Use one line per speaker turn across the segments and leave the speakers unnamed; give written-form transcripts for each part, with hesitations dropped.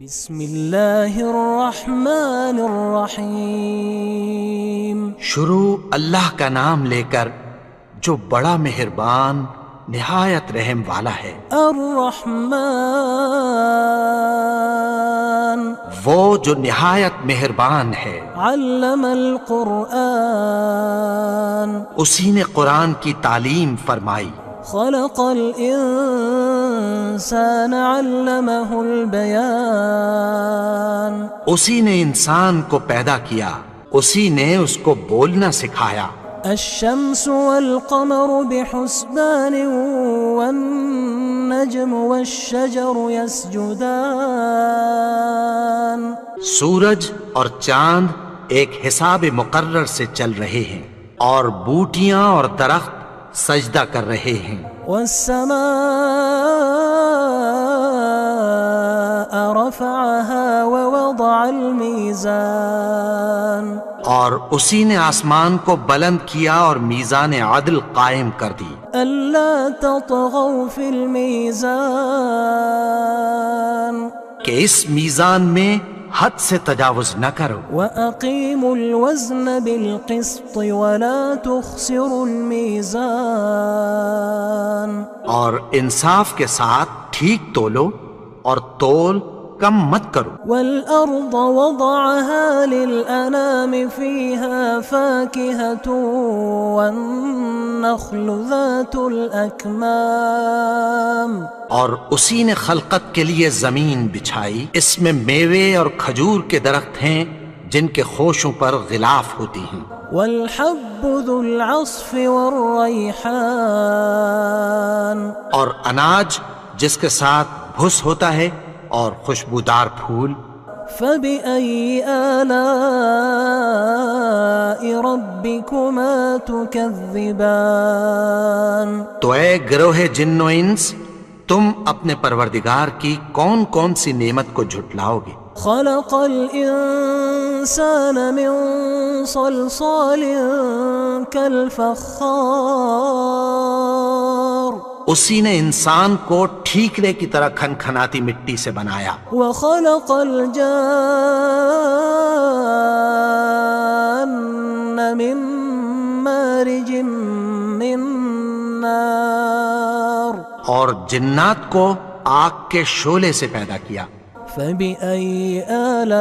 بسم اللہ الرحمن الرحیم۔
شروع اللہ کا نام لے کر جو بڑا مہربان نہایت رحم والا ہے۔
الرحمن
وہ جو نہایت مہربان ہے۔
علم القرآن
اسی نے قرآن کی تعلیم فرمائی۔
خلق الانسان علمہ البیان
اسی نے انسان کو پیدا کیا، اسی نے اس کو بولنا سکھایا۔
الشمس والقمر بحسبان والنجم والشجر يسجدان
سورج اور چاند ایک حساب مقرر سے چل رہے ہیں، اور بوٹیاں اور درخت سجدہ کر رہے ہیں۔
والسماء رفعها ووضع الميزان
اور اسی نے آسمان کو بلند کیا اور میزان عدل قائم کر دی۔
ألا تطغوا في الميزان
کہ اس میزان میں حد سے تجاوز نہ کرو۔
وأقيموا الوزن بالقسط ولا تخسروا الميزان
اور انصاف کے ساتھ ٹھیک تولو اور تول کم مت کرو۔
والأرض وضعها للأنام فيها فاكهة والنخل ذات الأكمام
اور اسی نے خلقت کے لیے زمین بچھائی، اس میں میوے اور کھجور کے درخت ہیں جن کے خوشوں پر غلاف ہوتی ہیں۔
والحب ذو العصف والريحان
اور اناج جس کے ساتھ بھس ہوتا ہے اور خوشبودار پھول۔
فبأي آلاء ربكما تكذبان
تو اے گروہ جن و انس، تم اپنے پروردگار کی کون کون سی نعمت کو جھٹلاؤ گے؟
خلق الإنسان من صلصال كالفخار
اسی نے انسان کو ٹھیکرے کی طرح کھنکھناتی مٹی سے بنایا۔
وخلق الجان من مارج من نار
اور جنات کو آگ کے شعلے سے پیدا کیا۔
فبأي آلاء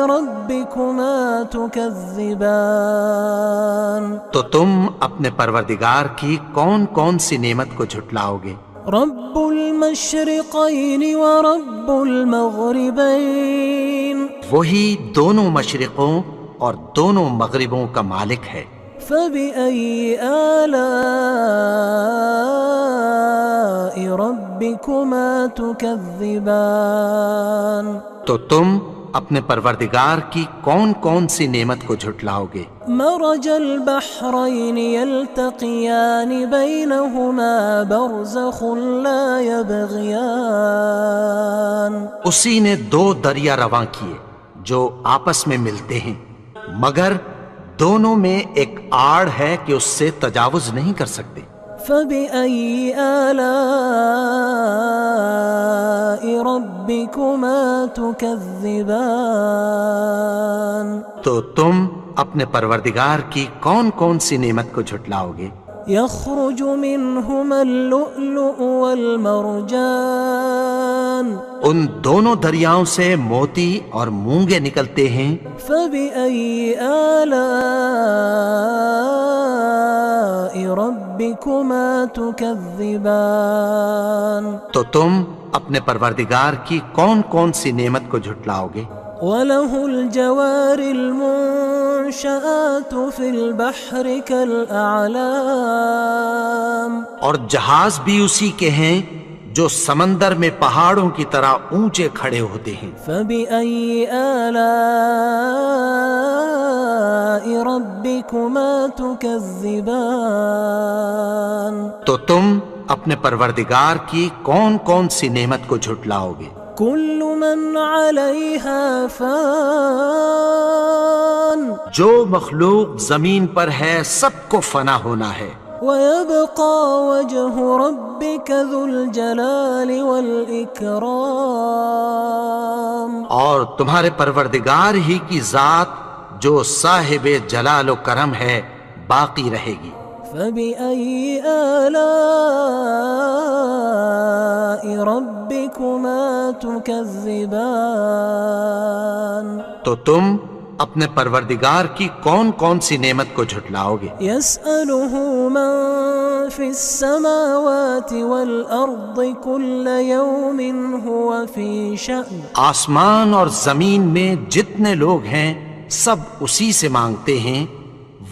ربكما تكذبان
تو تم اپنے پروردگار کی کون کون سی نعمت کو جھٹلاؤ گے؟
رب المشرقين ورب المغربين
وہی دونوں مشرقوں اور دونوں مغربوں کا مالک ہے۔
فبأي آلاء ربكما تكذبان
تو تم اپنے پروردگار کی کون کون سی نعمت کو جھٹلاؤ گے؟
مرج البحرين يلتقيان بينهما برزخ لا يبغيان
اسی نے دو دریا رواں کیے جو آپس میں ملتے ہیں، مگر دونوں میں ایک آڑ ہے کہ اس سے تجاوز نہیں کر سکتے۔
فبأي آلاء ربكما تكذبان
تو تم اپنے پروردگار کی کون کون سی نعمت کو جھٹلاؤ گے؟
يخرج منهما اللؤلؤ والمرجان
ان دونوں دریاؤں سے موتی اور مونگے نکلتے ہیں۔
فبأي آلاء ربكما تكذبان
تو تم اپنے پروردگار کی کون کون سی نعمت کو جھٹلاؤ گے؟
وله الجوار المنشآت في البحر كالأعلام
اور جہاز بھی اسی کے ہیں جو سمندر میں پہاڑوں کی طرح اونچے کھڑے ہوتے ہیں۔
فبأي آلاء ربكما تكذبان
تو تم اپنے پروردگار کی کون کون سی نعمت کو جھٹلاؤ گے؟
كل من عليها فان
جو مخلوق زمین پر ہے سب کو فنا ہونا ہے۔
وَيَبْقَى وَجْهُ رَبِّكَ ذُو الْجَلَالِ وَالْإِكْرَامِ
اور تمہارے پروردگار ہی کی ذات جو صاحب جلال و کرم ہے باقی رہے گی۔
فَبِأَيِّ آلَاءِ رَبِّكُمَا تُكَذِّبَانِ
تو تم اپنے پروردگار کی کون کون سی نعمت کو جھٹلاؤ گے؟
يَسْأَلُهُ مَن فِي السَّمَاوَاتِ وَالْأَرْضِ كُلَّ يَوْمٍ هُوَ فِي شَأْنٍ
آسمان اور زمین میں جتنے لوگ ہیں سب اسی سے مانگتے ہیں،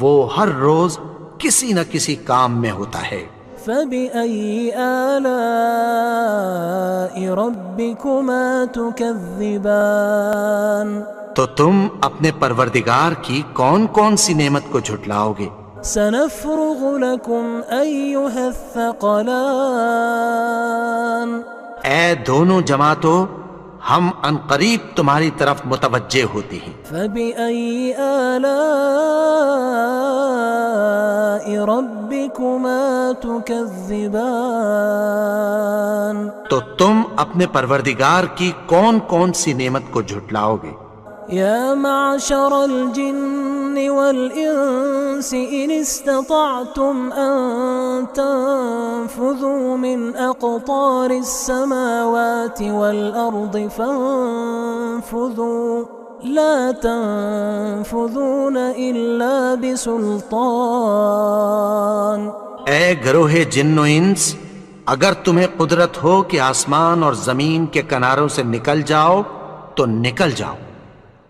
وہ ہر روز کسی نہ کسی کام میں ہوتا ہے۔
فَبِأَيِّ آلَاءِ رَبِّكُمَا تُكَذِّبَانِ
تو تم اپنے پروردگار کی کون کون سی نعمت کو جھٹلاؤ گے؟
سَنَفْرُغُ لَكُمْ أَيُّهَا الثَّقَلَانِ
اے دونوں جماعتوں، ہم عنقریب تمہاری طرف متوجہ ہوتے ہیں۔
فَبِأَيِّ آلَاءِ رَبِّكُمَا تُكَذِّبَانِ
تو تم اپنے پروردگار کی کون کون سی نعمت کو جھٹلاؤ گے؟
يا معشر الجن والإنس إن استطعتم أن تنفذوا من أقطار السماوات والأرض فانفذوا لا تنفذون إلا بسلطان۔
اے گروہ جن و انس، اگر تمہیں قدرت ہو کہ آسمان اور زمین کے کناروں سے نکل جاؤ تو نکل جاؤ،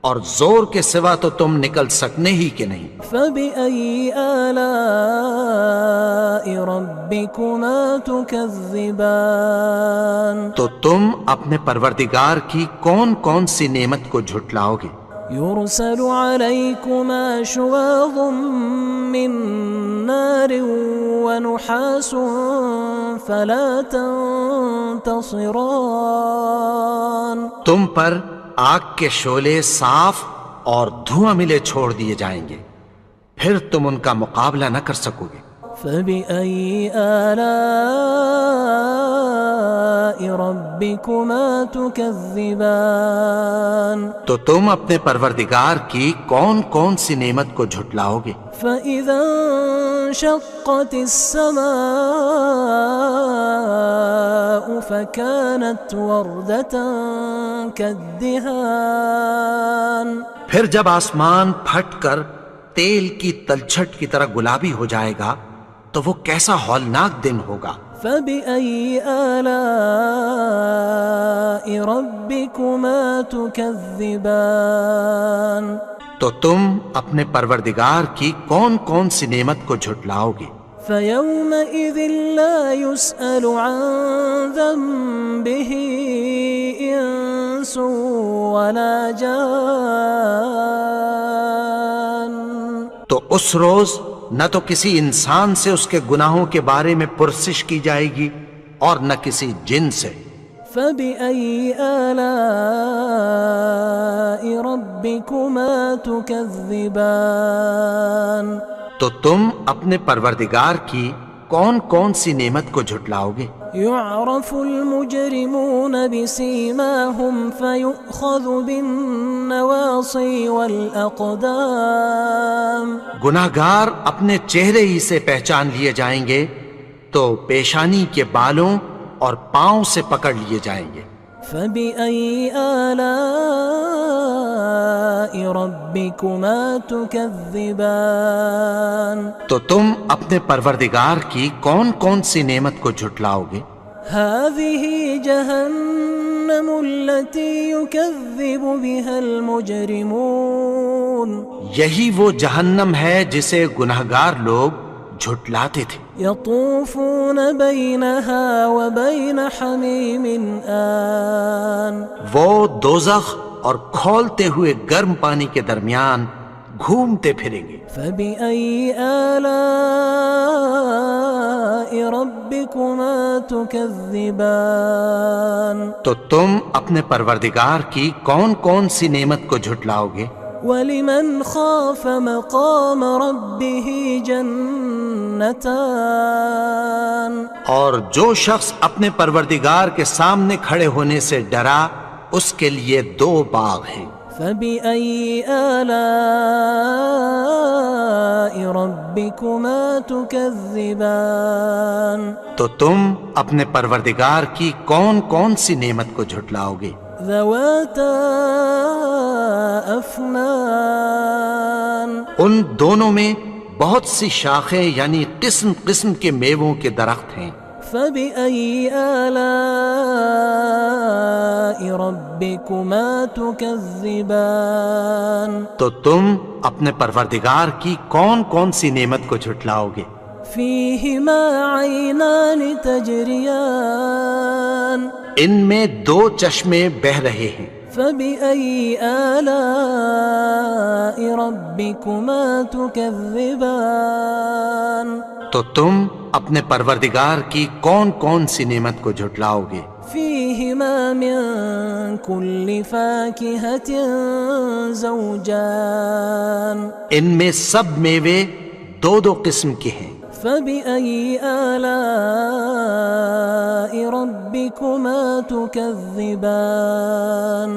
اور زور کے سوا تو تم نکل سکنے ہی کہ نہیں۔
فَبِأَيِّ آلَاءِ رَبِّكُمَا تُكَذِّبَانِ
تو تم اپنے پروردگار کی کون کون سی نعمت کو جھٹلاؤ گے؟
يُرْسَلُ عَلَيْكُمَا شُوَاظٌ مِّن نَّارٍ وَنُحَاسٌ فَلَا تَنتَصِرَانِ
تم پر آگ کے شعلے صاف اور دھواں ملے چھوڑ دیے جائیں گے، پھر تم ان کا مقابلہ نہ کر سکو گے۔
فَبِأَيِّ آلَاءِ رَبِّكُمَا تُكَذِّبَانِ
تو تم اپنے پروردگار کی کون کون سی نعمت کو جھٹلاؤ گے؟
فَإِذَا انشَقَّتِ السَّمَاءُ فَكَانَتْ وَرْدَةً كَالدِّهَانِ
پھر جب آسمان پھٹ کر تیل کی تلچھٹ کی طرح گلابی ہو جائے گا تو وہ کیسا ہولناک دن ہوگا۔
فَبِأَيِّ آلَاءِ رَبِّكُمَا تُكَذِّبَانِ
تو تم اپنے پروردگار کی کون کون سی نعمت کو جھٹلاؤ گے؟
فَيَوْمَئِذٍ لَا يُسْأَلُ عَنْ ذَنبِهِ إِنسٌ وَلَا جَانٌ
تو اس روز نہ تو کسی انسان سے اس کے گناہوں کے بارے میں پرسش کی جائے گی اور نہ کسی جن سے۔
فَبِأَيِّ آلَاءِ رَبِّكُمَا تُكَذِّبَانِ
تو تم اپنے پروردگار کی کون کون سی نعمت کو جھٹلاؤ گے؟
يُعْرَفُ الْمُجْرِمُونَ بِسِيمَاهُمْ فَيُؤْخَذُ بِالنَّوَاصِي وَالْأَقْدَامِ
گناہگار اپنے چہرے ہی سے پہچان لیے جائیں گے تو پیشانی کے بالوں اور پاؤں سے پکڑ لیے جائیں گے۔
فَبِأَيِّ آلَاءِ رَبِّكُمَا تُكَذِّبَانِ
تو تم اپنے پروردگار کی کون کون سی نعمت کو جھٹلاؤ گے؟
هَذِهِ جَهَنَّمُ الَّتِي يُكَذِّبُ بِهَا الْمُجْرِمُونَ
یہی وہ جہنم ہے جسے گناہگار لوگ جھٹلاتے تھے۔
يَطُوفُونَ بَيْنَهَا وَبَيْنَ حَمِيمٍ آن
وہ دوزخ اور کھولتے ہوئے گرم پانی کے درمیان گھومتے پھریں گے۔
فَبِأَيِّ آلَاءِ رَبِّكُمَا تُكَذِّبَانِ
تو تم اپنے پروردگار کی کون کون سی نعمت کو جھٹلاؤ گے؟
ولمن خاف مقام ربه جنتان
اور جو شخص اپنے پروردگار کے سامنے کھڑے ہونے سے ڈرا اس کے لیے 2 باغ ہیں۔
فبأي آلاء ربكما تكذبان
تو تم اپنے پروردگار کی کون کون سی نعمت کو جھٹلاؤ گے؟
ذواتا افنان
ان دونوں میں بہت سی شاخیں یعنی قسم قسم کے میووں کے درخت ہیں۔
فبأي آلاء ربكما تكذبان
تو تم اپنے پروردگار کی کون کون سی نعمت کو جھٹلاؤ گے؟
فيهما عينان تجريان
ان میں 2 چشمے بہہ رہے ہیں۔
فبأي آلاء ربكما تكذبان
تو تم اپنے پروردگار کی کون کون سی نعمت کو جھٹلاؤ گے؟
فيهما من كل فاكهة زوجان
ان میں سب میوے 2 قسم کے ہیں۔
فبأي آلاء ربكما تكذبان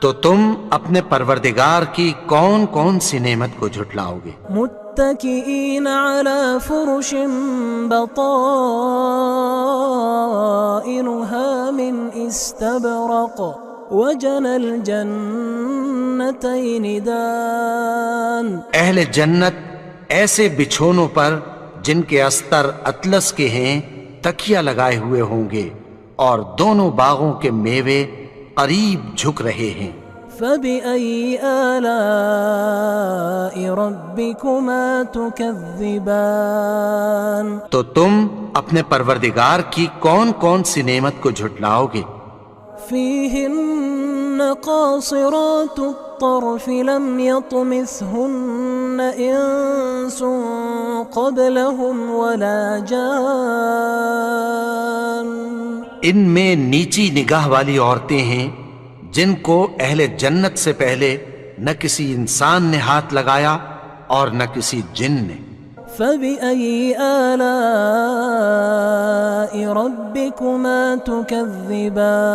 تو تم اپنے پروردگار کی کون کون سی نعمت کو جھٹلاؤ گے؟
متكئين على فرش بطائنها من استبرق وجنى الجنتين دان
اہل جنت ایسے بچھونوں پر جن کے استر اطلس کے ہیں تکیہ لگائے ہوئے ہوں گے اور دونوں باغوں کے میوے قریب جھک رہے ہیں۔
فبأي آلاء ربكما تكذبان
تو تم اپنے پروردگار کی کون کون سی نعمت کو جھٹلاؤ گے؟
فيهن قاصرات الطرف لم يطمثهن إنس قبلهم ولا جان
ان میں نیچی نگاہ والی عورتیں ہیں جن کو اہل جنت سے پہلے نہ کسی انسان نے ہاتھ لگایا اور نہ کسی جن نے۔
فبأي آلاء ربكما تكذبان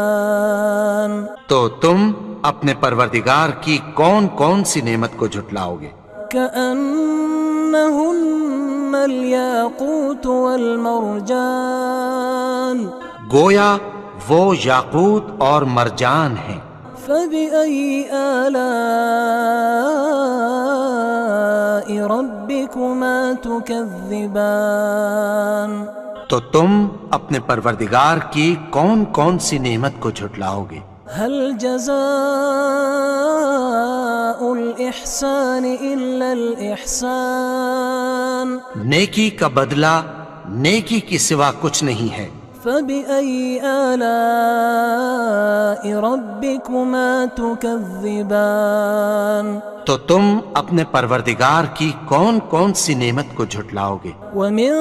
تو تم اپنے پروردگار کی کون کون سی نعمت کو جھٹلاؤ گے؟
كأنهن الياقوت والمرجان
گویا وہ یاقوت اور مرجان ہیں۔
فبأي آلاء ربكما تكذبان
تو تم اپنے پروردگار کی کون کون سی نعمت کو جھٹلاؤ گے؟
هل جزاء الإحسان إلا الإحسان
نیکی کا بدلہ نیکی کی سوا کچھ نہیں ہے۔
فبأي آلاء ربكما تكذبان
تو تم اپنے پروردگار کی کون کون سی نعمت کو جھٹلاؤ گے؟
ومن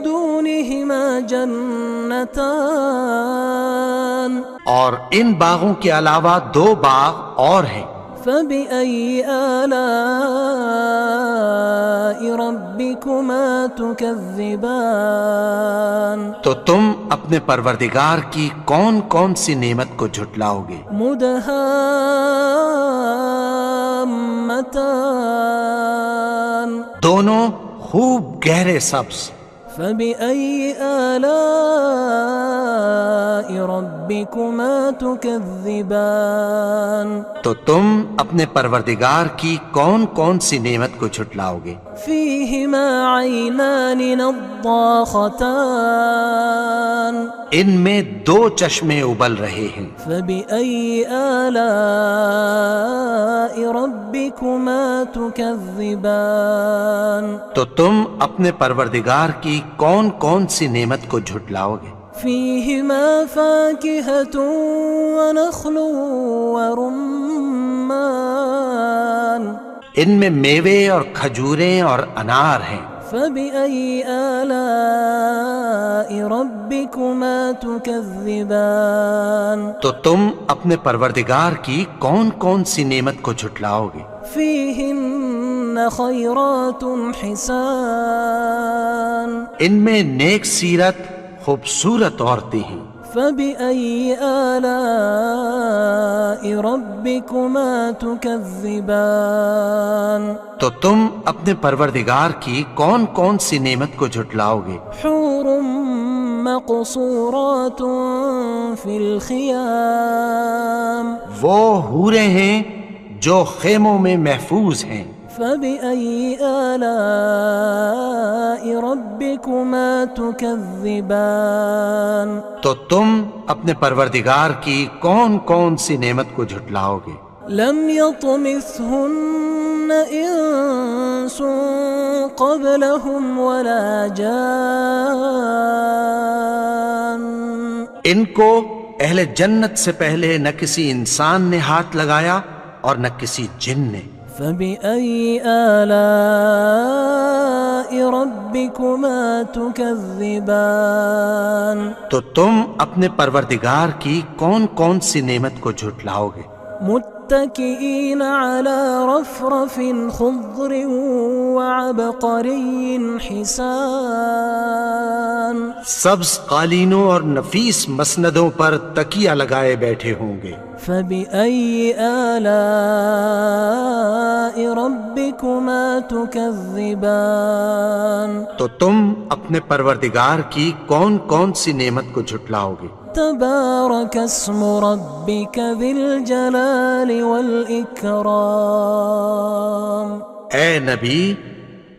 دونهما جنتان
اور ان باغوں کے علاوہ 2 باغ اور ہیں۔
فبأي آلاء ربكما تكذبان
تو تم اپنے پروردگار کی کون کون سی نعمت کو جھٹلاؤ گے؟
مدهامتان
دونوں خوب گہرے سبز۔
فبأي آلاء ربكما تكذبان
تو تم اپنے پروردگار کی کون کون سی نعمت کو جھٹلاؤ گے؟
فيهما عينان نضاختان
ان میں 2 چشمے ابل رہے ہیں۔
فبأي آلاء ربكما تكذبان
تو تم اپنے پروردگار کی کون کون سی نعمت کو جھٹلاؤ گے؟
فيهما فاكهة ونخل ورمان
ان میں میوے اور کھجوریں اور انار ہیں۔
فبأي آلاء ربكما تكذبان
تو تم اپنے پروردگار کی کون کون سی نعمت کو جھٹلاؤ گے؟
فيهن خيرات حسان
ان میں نیک سیرت خوبصورت عورتیں ہیں.
فبأي آلاء ربكما تكذبان
تو تم اپنے پروردگار کی کون کون سی نعمت کو جھٹلاؤ گے؟
حور مقصورات في الخيام
وہ حوریں ہیں جو خیموں میں محفوظ ہیں.
فبأي آلاء ربكما تكذبان
تو تم اپنے پروردگار کی کون کون سی نعمت کو جھٹلاؤ گے؟
لم يطمثهن إنس قبلهم ولا جان
ان کو اہل جنت سے پہلے نہ کسی انسان نے ہاتھ لگایا اور نہ کسی جن نے.
فبأي آلاء ربكما تكذبان
تو تم اپنے پروردگار کی کون کون سی نعمت کو جھٹلاؤ گے؟
متكئين على رفرف خضر وعبقري حسان
سبز قالینوں اور نفیس مسندوں پر تکیہ لگائے بیٹھے ہوں گے.
فبأي آلاء ربكما تكذبان
تو تم اپنے پروردگار کی کون کون سی نعمت کو جھٹلاؤ گے؟
تبارك اسم ربك ذي الجلال والإكرام
اے نبی،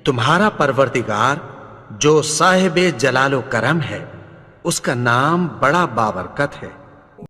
تمہارا پروردگار جو صاحب جلال و کرم ہے، اس کا نام بڑا بابرکت ہے.